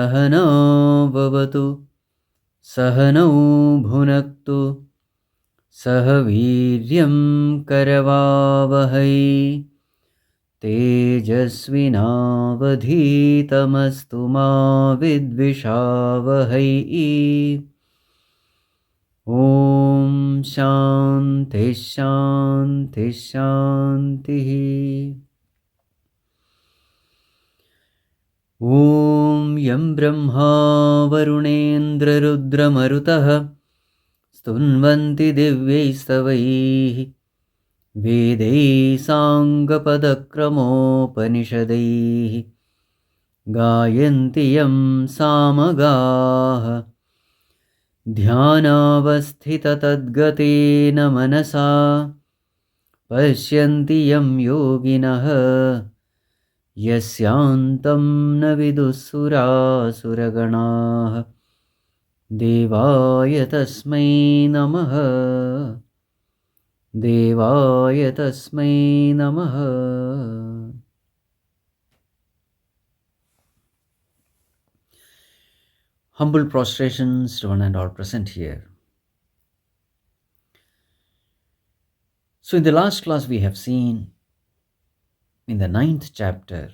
सहनौ भवतु सहनौ भुनक्तु सह वीर्यं करवावहै तेजस्विनावधीतमस्तु मा विद्विषावहै। ॐ शान्ति शान्ति शान्तिः। ॐ यं ब्रह्मा वरुणेन्द्ररुद्रमरुतः स्तुन्वन्ति दिव्यैस्तवैः वेदैः साङ्गपदक्रमोपनिषदैः गायन्ति यं सामगाः ध्यानावस्थिततद्गतेन मनसा पश्यन्ति यं योगिनः यस्यान्तं न विदुःसुरासुरगणाः। देवाय तस्मै नमः देवाय तस्मै नमः। Humble prostrations to one and all present here. So in the last class we have seen in the 9th chapter,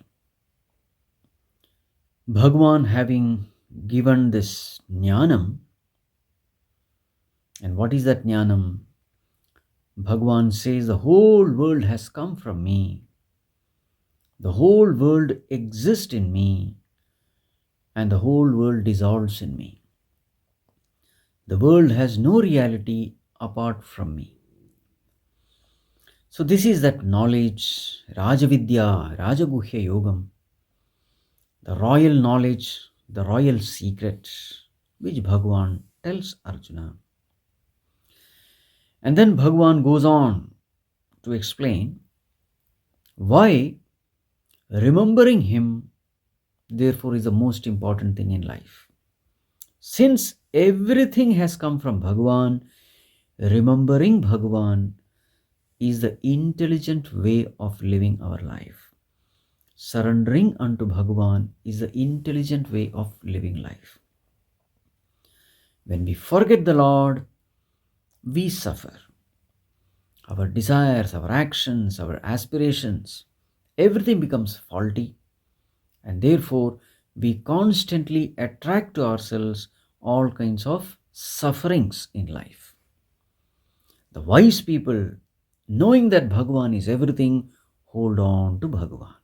Bhagavan having given this jnanam. And what is that jnanam? Bhagavan says the whole world has come from me. The whole world exists in me. And the whole world dissolves in me. The world has no reality apart from me. So this is that knowledge, Rajavidya, Rajaguhya Yogam, the royal knowledge, the royal secret, which Bhagavan tells Arjuna. And then Bhagavan goes on to explain why remembering him therefore is the most important thing in life. Since everything has come from Bhagavan, remembering Bhagavan is the intelligent way of living our life. Surrendering unto Bhagavan is the intelligent way of living life. When we forget the Lord, we suffer. Our desires, our actions, our aspirations, everything becomes faulty. And therefore, we constantly attract to ourselves all kinds of sufferings in life. The wise people, knowing that Bhagavan is everything, hold on to Bhagavan.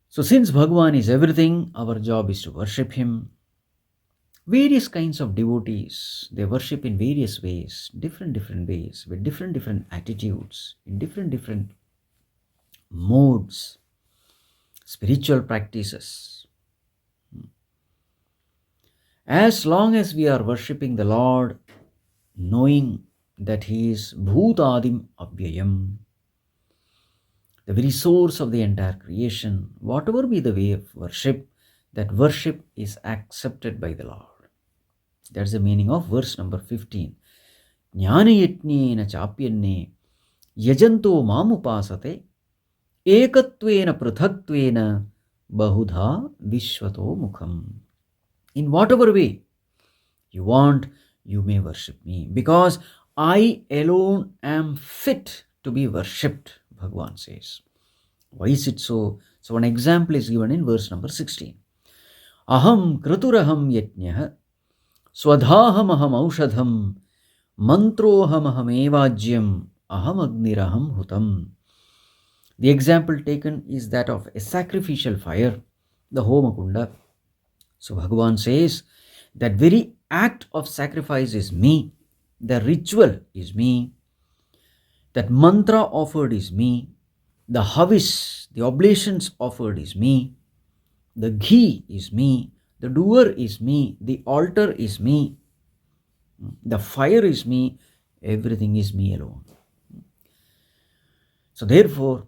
So since Bhagavan is everything, our job is to worship him. Various kinds of devotees, they worship in various ways, different ways, with different attitudes, in different modes, spiritual practices. As long as we are worshipping the Lord, knowing that he is Bhutadim Avyayam, the very source of the entire creation, whatever be the way of worship, that worship is accepted by the Lord. That's the meaning of verse number 15. Jnanayatnena chapyanne yajanto mamupasate ekatvena pruthatvena bahudha vishwato mukham. In whatever way you want, you may worship me, because I alone am fit to be worshipped, Bhagavan says. Why is it so? So an example is given in verse number 16. Aham kraturaham yajnah swadhaham aham aushadham mantroham aham evajyam aham agniraham hutam. The example taken is that of a sacrificial fire, the Homakunda. So Bhagavan says that very act of sacrifice is me, the ritual is me, that mantra offered is me, the havis, the oblations offered is me, the ghee is me, the doer is me, the altar is me, the fire is me, everything is me alone. So therefore,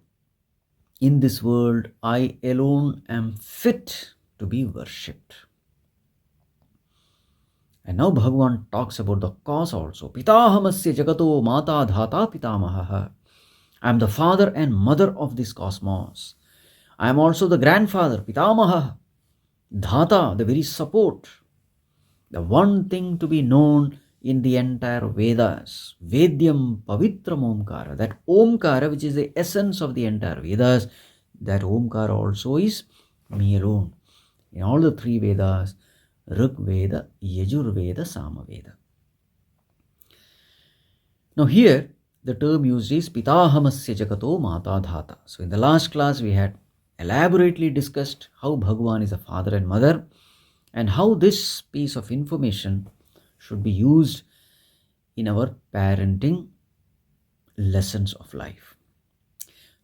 in this world, I alone am fit to be worshipped. And now Bhagavan talks about the cause also. Pitahamasya jagato mata dhata pitamaha. I am the father and mother of this cosmos. I am also the grandfather, Pitamaha, Dhata, the very support, the one thing to be known in the entire Vedas, Vedyam Pavitram Omkara, that Omkara which is the essence of the entire Vedas, that Omkara also is me alone. In all the three Vedas, Rig Veda, Yajur Veda, Sama Veda. Now here, the term used is Pitahamasya Jagato Mata Dhata. So in the last class, we had elaborately discussed how Bhagavan is a father and mother, and how this piece of information should be used in our parenting lessons of life.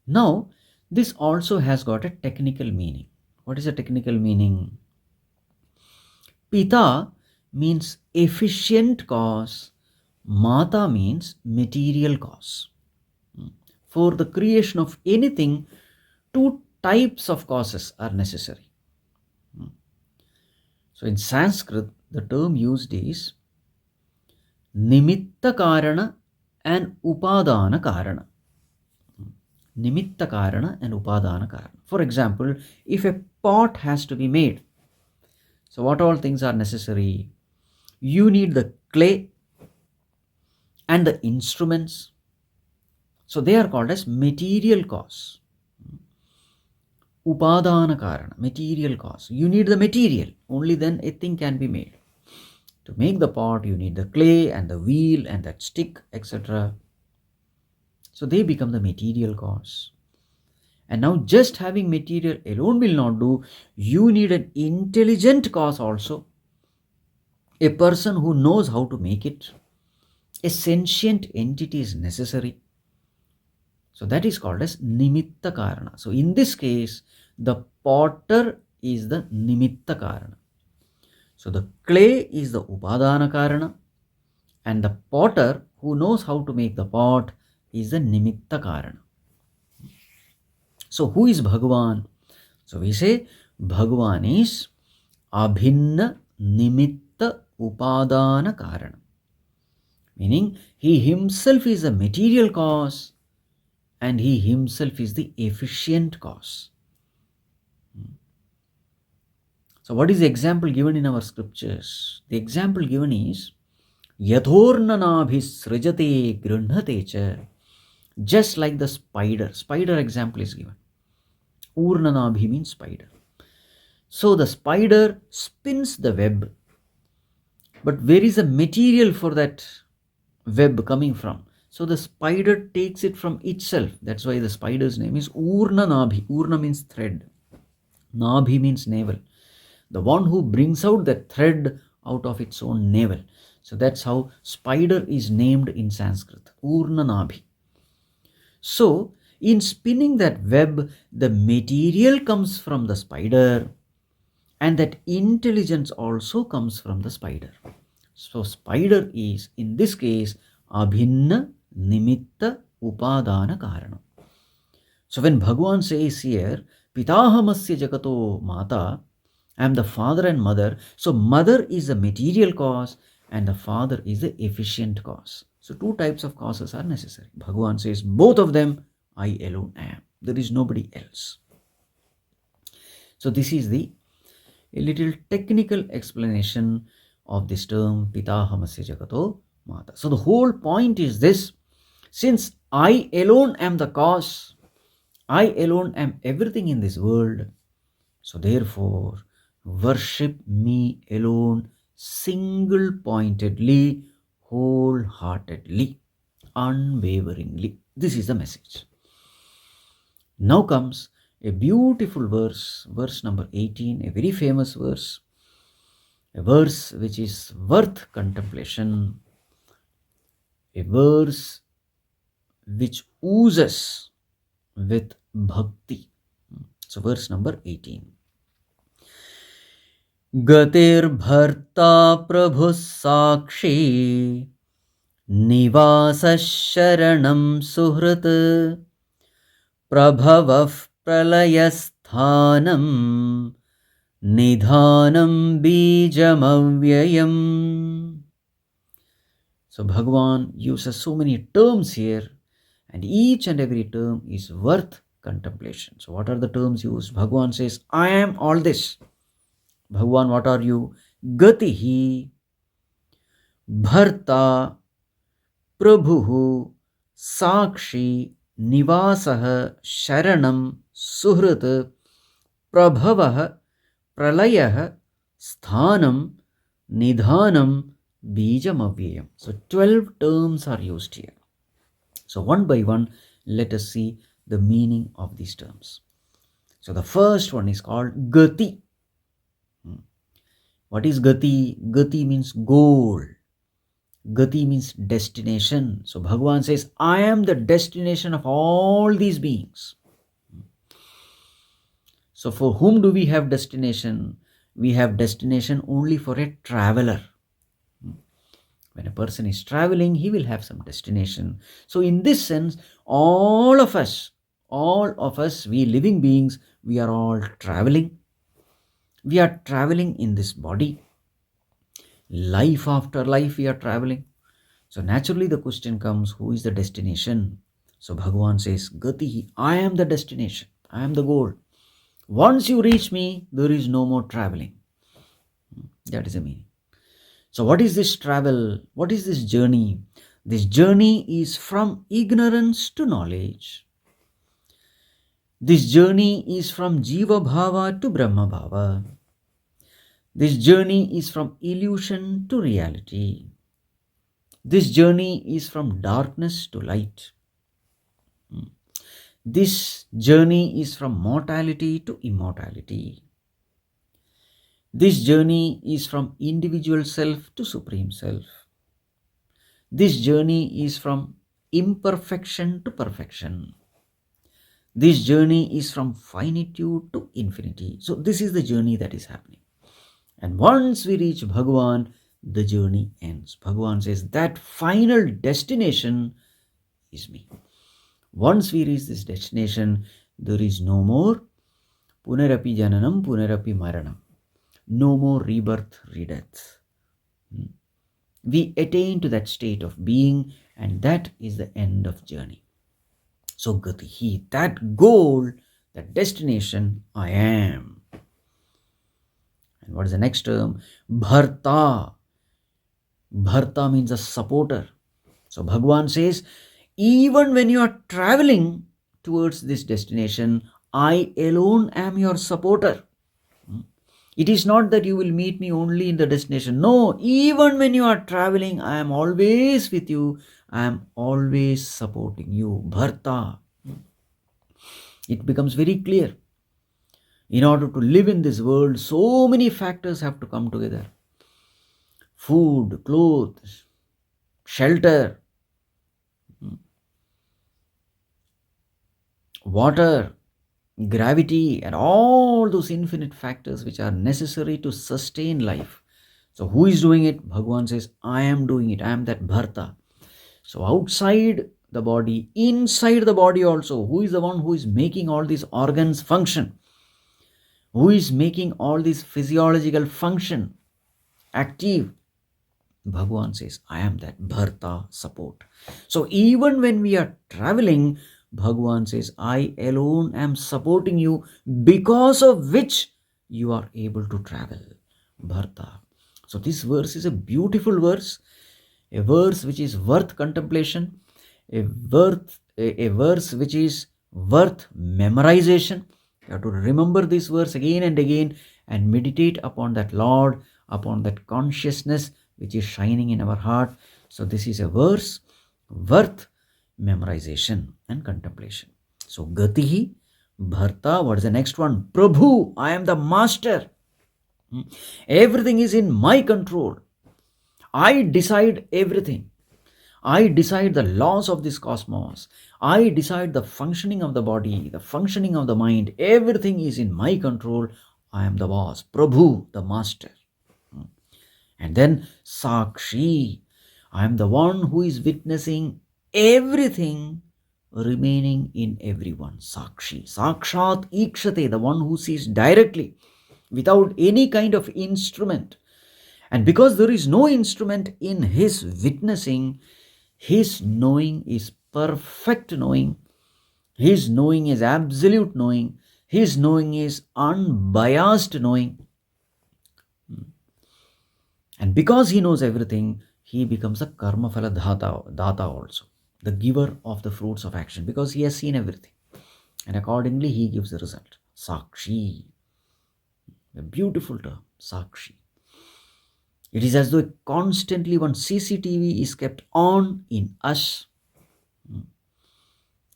Now, this also has got a technical meaning. What is a technical meaning? Pita means efficient cause, Mata means material cause. For the creation of anything, two types of causes are necessary. So in Sanskrit, the term used is Nimitta Karana and Upadana Karana. Nimitta Karana and Upadana Karana. For example, if a pot has to be made, so what all things are necessary? You need the clay and the instruments. So they are called as material cause. Upadana Karana, material cause. You need the material, only then a thing can be made. To make the pot, you need the clay and the wheel and that stick, etc. So they become the material cause. And now just having material alone will not do. You need an intelligent cause also. A person who knows how to make it. A sentient entity is necessary. So that is called as Nimitta Karana. So in this case, the potter is the Nimitta Karana. So the clay is the Upadana Karana, and the potter who knows how to make the pot is the Nimitta Karana. So who is Bhagavan? So we say Bhagavan is Abhinna Nimitta Upadana Karana. Meaning he himself is a material cause and he himself is the efficient cause. So what is the example given in our scriptures? The example given is Yathornanabhis srijate grunhate cha. Just like the spider. Spider example is given. Urnanabhi means spider. So the spider spins the web. But where is the material for that web coming from? So the spider takes it from itself. That's why the spider's name is Urnanabhi. Urna means thread. Nabhi means navel. The one who brings out the thread out of its own navel. So that's how spider is named in Sanskrit. Urnanabhi. So in spinning that web, the material comes from the spider and that intelligence also comes from the spider. So spider is, in this case, Abhinna Nimitta Upadana Karana. So when Bhagavan says here, Pitahamasya Jagato Mata, I am the father and mother. So mother is the material cause and the father is the efficient cause. So two types of causes are necessary. Bhagavan says, both of them, I alone am. There is nobody else. So this is a little technical explanation of this term, Pitahamasya Jagato Mata. So the whole point is this: since I alone am the cause, I alone am everything in this world, so therefore worship me alone single-pointedly, wholeheartedly, unwaveringly. This is the message. Now comes a beautiful verse, verse number 18, a very famous verse, a verse which is worth contemplation, a verse which oozes with bhakti. So verse number 18. Gatir bharta prabhu sakshi nivasa sharanam suhrat prabhavav pralayasthanam nidhanam bijamavyayam. So Bhagavan uses so many terms here, and each and every term is worth contemplation. So what are the terms used? Bhagavan says, I am all this. Bhagavan, what are you? Gatihi, Bharta, Prabhuhu, Sakshi, Nivasah, Sharanam, Suhrit, Prabhavah, Pralayah, Sthanam, Nidhanam, Bijam Avyayam. So 12 terms are used here. So one by one, let us see the meaning of these terms. So the first one is called Gati. What is Gati? Gati means goal. Gati means destination. So Bhagavan says, I am the destination of all these beings. So for whom do we have destination? We have destination only for a traveler. When a person is traveling, he will have some destination. So in this sense, all of us, we living beings, we are all traveling. We are traveling in this body. Life after life, we are traveling. So naturally the question comes, who is the destination? So Bhagavan says, Gati, I am the destination. I am the goal. Once you reach me, there is no more traveling. That is the meaning. So what is this travel? What is this journey? This journey is from ignorance to knowledge. This journey is from Jiva Bhava to Brahma Bhava. This journey is from illusion to reality. This journey is from darkness to light. This journey is from mortality to immortality. This journey is from individual self to supreme self. This journey is from imperfection to perfection. This journey is from finitude to infinity. So this is the journey that is happening. And once we reach Bhagavan, the journey ends. Bhagavan says that final destination is me. Once we reach this destination, there is no more punarapi jananam, punarapi maranam. No more rebirth, redeath. We attain to that state of being, and that is the end of journey. So Gatihi, that goal, that destination, I am. And what is the next term? Bharta. Bharta means a supporter. So Bhagavan says, even when you are traveling towards this destination, I alone am your supporter. It is not that you will meet me only in the destination. No, even when you are traveling, I am always with you. I am always supporting you. Bharta. It becomes very clear. In order to live in this world, so many factors have to come together. Food, clothes, shelter, water, gravity, and all those infinite factors which are necessary to sustain life. So who is doing it? Bhagavan says, I am doing it. I am that Bharta. So outside the body, inside the body also, who is the one who is making all these organs function? Who is making all these physiological function active? Bhagavan says, I am that Bharta, support. So even when we are traveling, Bhagavan says, I alone am supporting you, because of which you are able to travel. Bharta. So this verse is a beautiful verse, a verse which is worth contemplation, a verse which is worth memorization. You have to remember this verse again and again and meditate upon that Lord, upon that consciousness which is shining in our heart. So this is a verse worth memorization and contemplation. So Gatihi, Bharta, what is the next one? Prabhu, I am the master. Everything is in my control. I decide everything. I decide the laws of this cosmos. I decide the functioning of the body, the functioning of the mind. Everything is in my control. I am the boss. Prabhu, the master. And then Sakshi, I am the one who is witnessing everything remaining in everyone. Sakshi. Sakshat Ikshate, the one who sees directly without any kind of instrument. And because there is no instrument in his witnessing, his knowing is perfect knowing, His knowing is absolute knowing. His knowing is unbiased knowing. And because he knows everything, he becomes a karma phala data also, the giver of the fruits of action, because he has seen everything. And accordingly, he gives the result. Sakshi. A beautiful term, Sakshi. It is as though constantly one CCTV is kept on in us.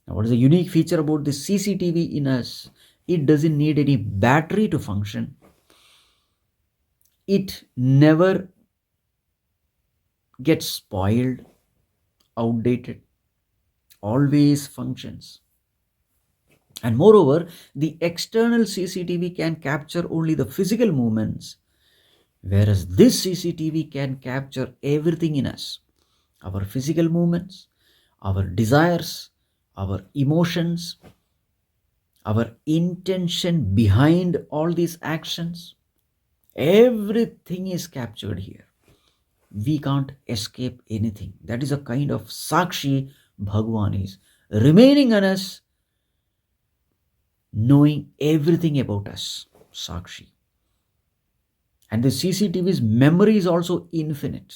Now, what is the unique feature about this CCTV in us? It doesn't need any battery to function. It never gets spoiled, outdated, always functions. And moreover, the external CCTV can capture only the physical movements, whereas this CCTV can capture everything in us, our physical movements, our desires, our emotions, our intention behind all these actions. Everything is captured here. We can't escape anything. That is a kind of Sakshi Bhagwan is remaining on us, knowing everything about us. Sakshi. And the CCTV's memory is also infinite.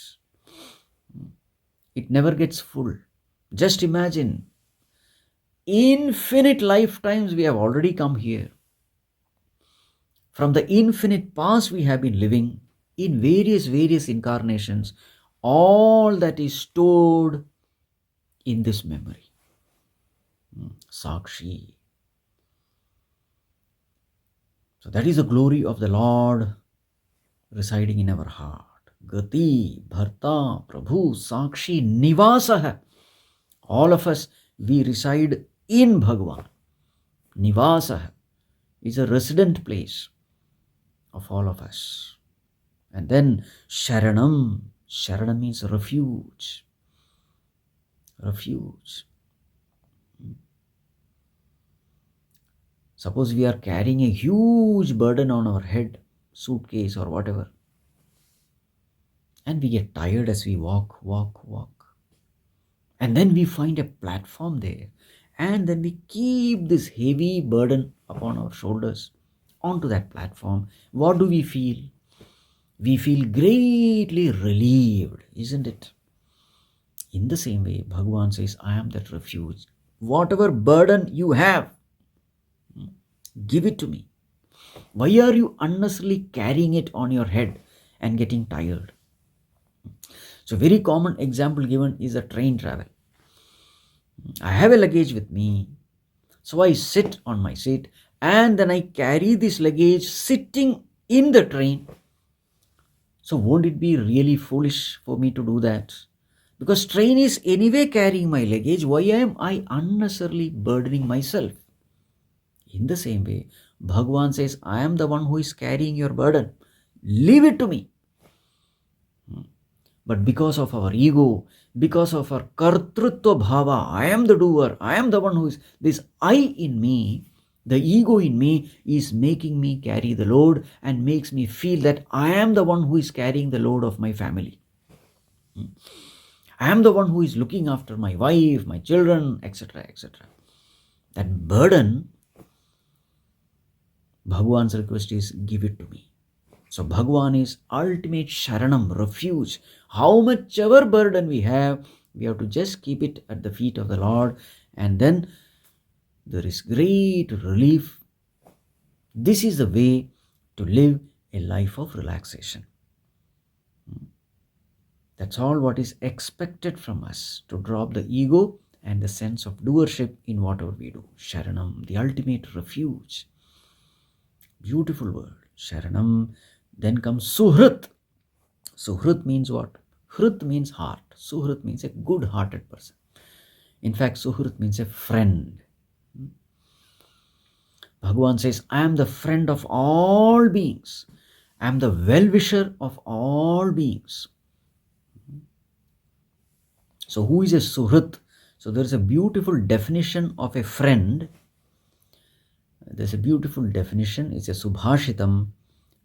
It never gets full. Just imagine, infinite lifetimes we have already come here. From the infinite past we have been living in various incarnations. All that is stored in this memory. Sakshi. So that is the glory of the Lord residing in our heart. Gati, Bharta, Prabhu, Sakshi, Nivasah. All of us, we reside in Bhagavan. Nivasah is a resident place of all of us. And then Sharanam. Sharanam means refuge. Refuge. Suppose we are carrying a huge burden on our head, suitcase or whatever, and we get tired as we walk. And then we find a platform there, and then we keep this heavy burden upon our shoulders onto that platform. What do we feel? We feel greatly relieved, isn't it? In the same way, Bhagavan says, I am that refuge. Whatever burden you have, give it to me. Why are you unnecessarily carrying it on your head and getting tired? So, very common example given is a train travel. I have a luggage with me, so I sit on my seat and then I carry this luggage sitting in the train. So, won't it be really foolish for me to do that? Because train is anyway carrying my luggage. Why am I unnecessarily burdening myself? In the same way, Bhagavan says, I am the one who is carrying your burden. Leave it to me. But because of our ego, because of our kartrutva bhava, I am the doer, I am the one who is, this I in me, the ego in me is making me carry the load and makes me feel that I am the one who is carrying the load of my family. I am the one who is looking after my wife, my children, etc., etc. That burden, Bhagavan's request is, give it to me. So Bhagavan is ultimate Sharanam, refuge. How much ever burden we have to just keep it at the feet of the Lord, and then there is great relief. This is the way to live a life of relaxation. That's all what is expected from us, to drop the ego and the sense of doership in whatever we do. Sharanam, the ultimate refuge. Beautiful word, Sharanam. Then comes Suhrit. Suhrit means what? Hrit means heart. Suhrit means a good-hearted person. In fact, Suhrit means a friend. Bhagavan says, I am the friend of all beings. I am the well-wisher of all beings. So who is a Suhrit? So there is a beautiful definition of a friend. There's a beautiful definition. It's a Subhashitam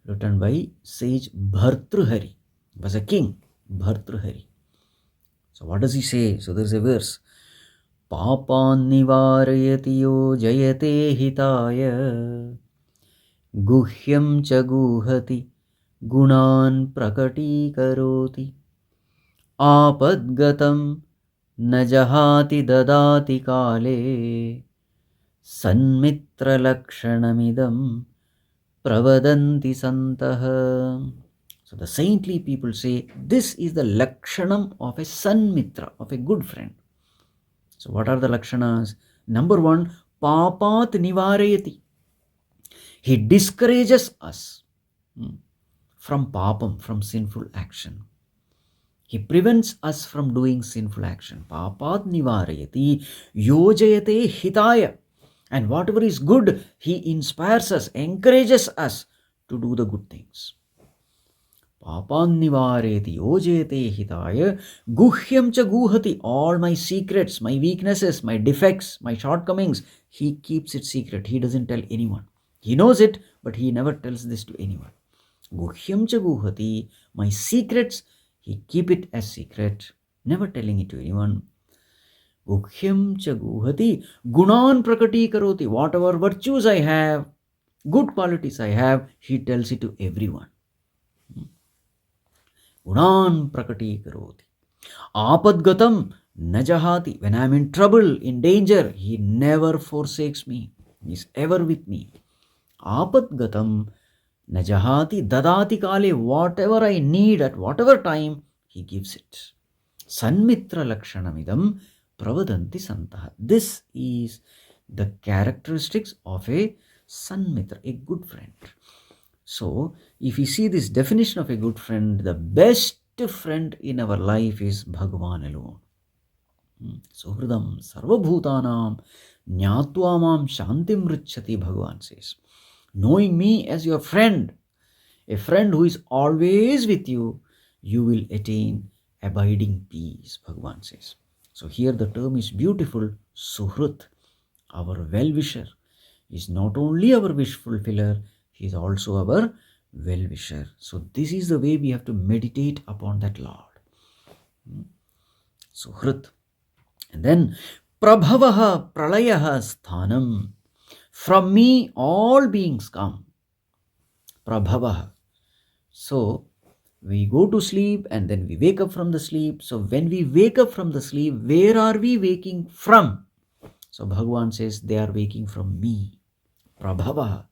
written by sage Bhartrhari. He was a king, Bhartrhari. So what does he say? So there's a verse. Papan nivarayati yojayate hitaya guhyam cha guhati gunan prakati karoti apadgatam najahati dadati kale sanmitra lakshanamidam pravadanti santaha. So the saintly people say this is the lakshanam of a sanmitra, of a good friend. So what are the lakshanas? Number one, papat nivarayati. He discourages us from papam, from sinful action. He prevents us from doing sinful action. Papat nivarayati yojayate hitaya. And whatever is good, he inspires us, encourages us to do the good things. Papan nivareti ojete hitaya guhyam cha guhati. All my secrets, my weaknesses, my defects, my shortcomings, he keeps it secret. He doesn't tell anyone. He knows it, but he never tells this to anyone. Guhyam cha guhati, my secrets, he keep it as secret, never telling it to anyone. Guhyam cha guhati gunan prakati karoti. Whatever virtues I have, good qualities I have, he tells it to everyone. Gunan prakati karoti. Apadgatam najahati. When I am in trouble, in danger, he never forsakes me. He is ever with me. Apadgatam najahati dadati kale. Whatever I need at whatever time, he gives it. Sanmitra lakshanamidam pravadanti santaha. This is the characteristics of a sanmitra, a good friend. So, if we see this definition of a good friend, the best friend in our life is Bhagavan alone. Suhridam sarvabhutanam jnatva mam shantim richati, Bhagavan says. Knowing me as your friend, a friend who is always with you, you will attain abiding peace, Bhagavan says. So here the term is beautiful, Suhrit, our well-wisher, is not only our wish fulfiller, he is also our well-wisher. So this is the way we have to meditate upon that Lord. Suhrit. And then Prabhavaha Pralayaha Sthanam. From me all beings come. Prabhavaha. So we go to sleep and then we wake up from the sleep. So when we wake up from the sleep, where are we waking from? So Bhagavan says they are waking from me. Prabhavaha.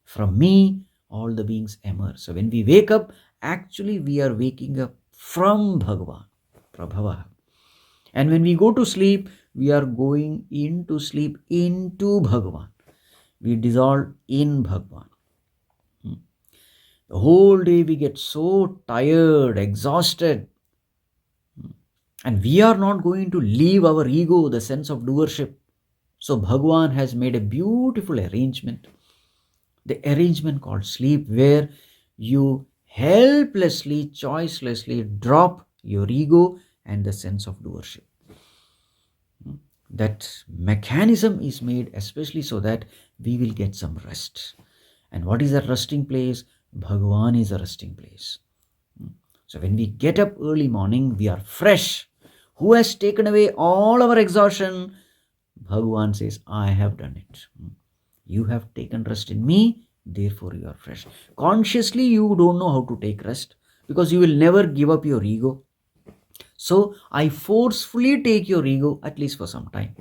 From me all the beings emerge. So when we wake up, actually we are waking up from Bhagavan. Prabhavaha. And when we go to sleep, we are going into sleep into Bhagavan. We dissolve in Bhagavan. The whole day we get so tired, exhausted. And we are not going to leave our ego, the sense of doership. So Bhagavan has made a beautiful arrangement. The arrangement called sleep, where you helplessly, choicelessly drop your ego and the sense of doership. That mechanism is made especially so that we will get some rest. And what is that resting place? Bhagavan is a resting place. So when we get up early morning, we are fresh. Who has taken away all our exhaustion? Bhagavan says, I have done it. You have taken rest in me, therefore you are fresh. Consciously you don't know how to take rest because you will never give up your ego. So I forcefully take your ego at least for some time.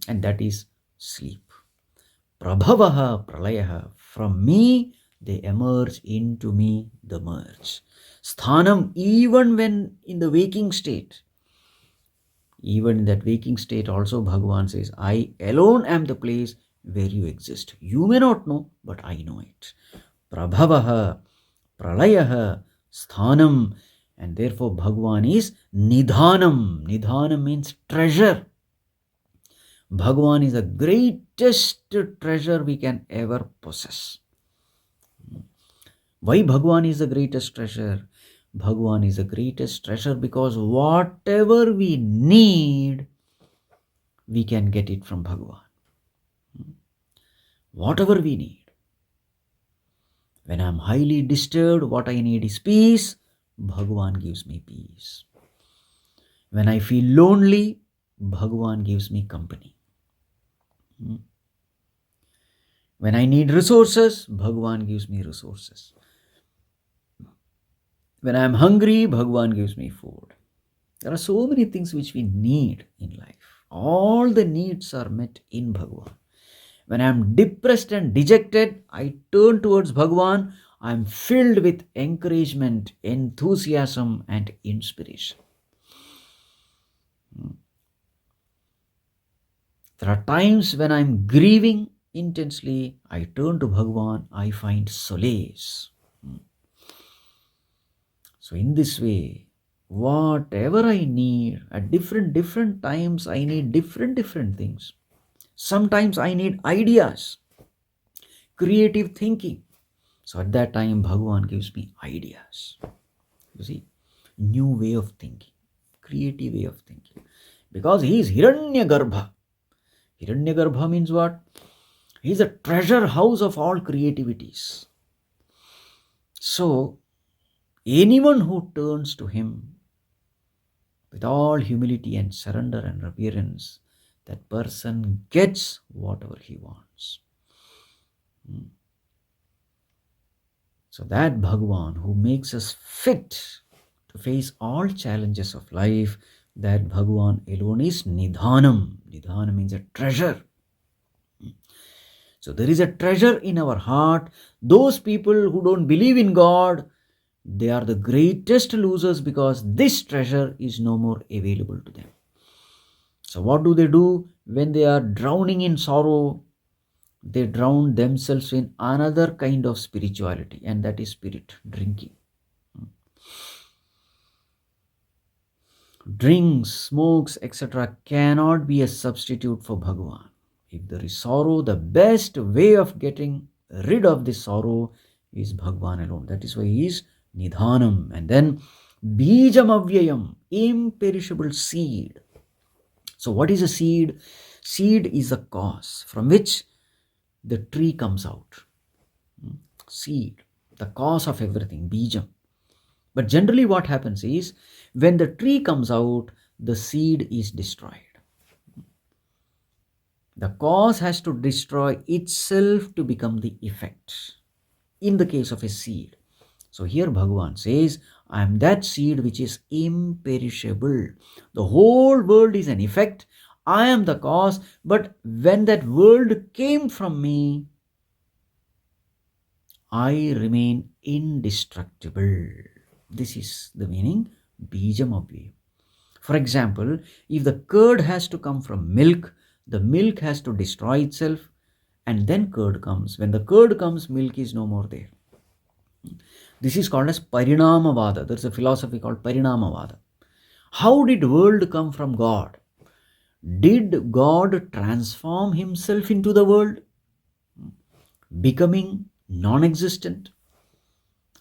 And that is sleep. Prabhavaha pralayaha. From me they emerge, into me they merge. Sthanam, even when in the waking state. Even in that waking state also Bhagavan says, I alone am the place where you exist. You may not know, but I know it. Prabhavaha, pralayaha, sthanam. And therefore Bhagavan is nidhanam. Nidhanam means treasure. Bhagavan is the greatest treasure we can ever possess. Why Bhagavan is the greatest treasure? Bhagavan is the greatest treasure because whatever we need, we can get it from Bhagavan. Whatever we need. When I am highly disturbed, what I need is peace. Bhagavan gives me peace. When I feel lonely, Bhagavan gives me company. When I need resources, Bhagavan gives me resources. When I am hungry, Bhagavan gives me food. There are so many things which we need in life. All the needs are met in Bhagavan. When I am depressed and dejected, I turn towards Bhagavan. I am filled with encouragement, enthusiasm, and inspiration. There are times when I am grieving intensely. I turn to Bhagavan. I find solace. So in this way, whatever I need at different times, I need different things. Sometimes I need ideas, creative thinking. So at that time, Bhagavan gives me ideas. You see, new way of thinking, creative way of thinking. Because he is Hiranyagarbha. Hiranyagarbha means what? He is a treasure house of all creativities. So, anyone who turns to him with all humility and surrender and reverence, that person gets whatever he wants. So that Bhagavan who makes us fit to face all challenges of life, that Bhagavan alone is Nidhanam. Nidhanam means a treasure. So there is a treasure in our heart. Those people who don't believe in God, they are the greatest losers because this treasure is no more available to them. So what do when they are drowning in sorrow? They drown themselves in another kind of spirituality, and that is spirit drinking. Drinks, smokes, etc. cannot be a substitute for Bhagavan. If there is sorrow, the best way of getting rid of this sorrow is Bhagavan alone. That is why he is Nidhanam. And then Bijam Avyayam, imperishable seed. So what is a seed? Seed is a cause from which the tree comes out. Seed, the cause of everything, Bijam. But generally what happens is, when the tree comes out, the seed is destroyed. The cause has to destroy itself to become the effect. In the case of a seed. So here Bhagavan says, I am that seed which is imperishable. The whole world is an effect. I am the cause. But when that world came from me, I remain indestructible. This is the meaning, Bijam Avyayam. For example, if the curd has to come from milk, the milk has to destroy itself and then curd comes. When the curd comes, milk is no more there. This is called as Parinamavada. There is a philosophy called Parinamavada. How did world come from God? Did God transform himself into the world, becoming non-existent?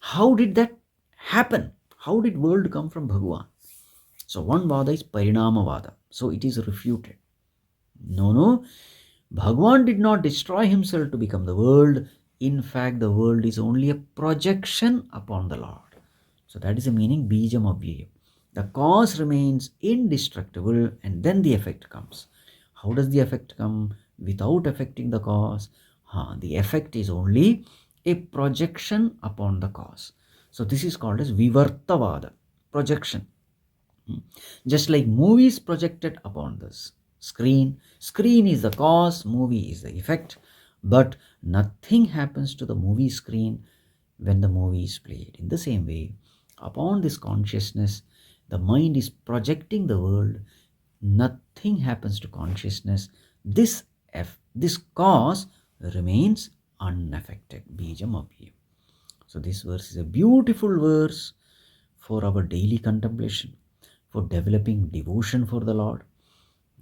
How did that happen? How did world come from Bhagavan? So one Vada is Parinamavada. So it is refuted. No. Bhagavan did not destroy himself to become the world. In fact, the world is only a projection upon the Lord. So that is the meaning, Bijam Avyayam. The cause remains indestructible and then the effect comes. How does the effect come? Without affecting the cause. The effect is only a projection upon the cause. So this is called as Vivartavada, projection. Just like movies projected upon this screen. Screen is the cause, movie is the effect. But nothing happens to the movie screen when the movie is played. In the same way, upon this consciousness, the mind is projecting the world. Nothing happens to consciousness. This cause remains unaffected. Bijam Avyayam. So this verse is a beautiful verse for our daily contemplation, for developing devotion for the Lord.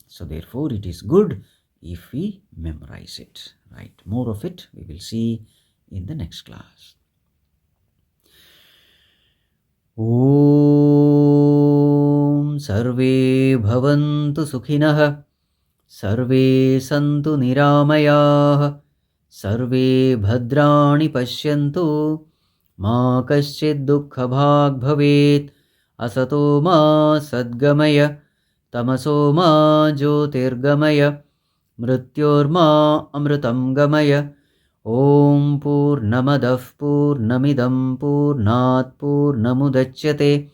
So therefore it is good if we memorize it. Right? More of it we will see in the next class. Om Sarve Bhavantu Sukhinah, Sarve Santu Niramayah, Sarve Bhadrani Pashyantu, Ma Kaschid Dukkha Bhag Bhavet, Asato Ma Sadgamaya, तमसो मा ज्योतिर्गमय मृत्योर्मा अमृतं गमय। ॐ पूर्णमदः पूर्णमिदं पूर्णात् पूर्णमुदच्यते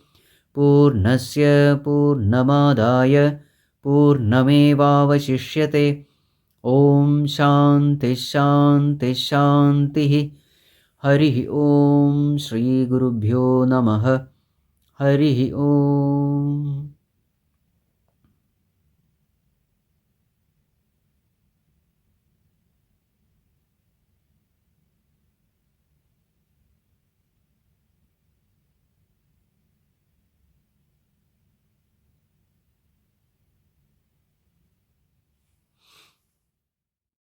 पूर्णस्य पूर्णमादाय पूर्णमेवावशिष्यते। ॐ शान्तिः शान्तिः शान्तिः। हरिः ॐ। श्रीगुरुभ्यो नमः। हरिः ॐ।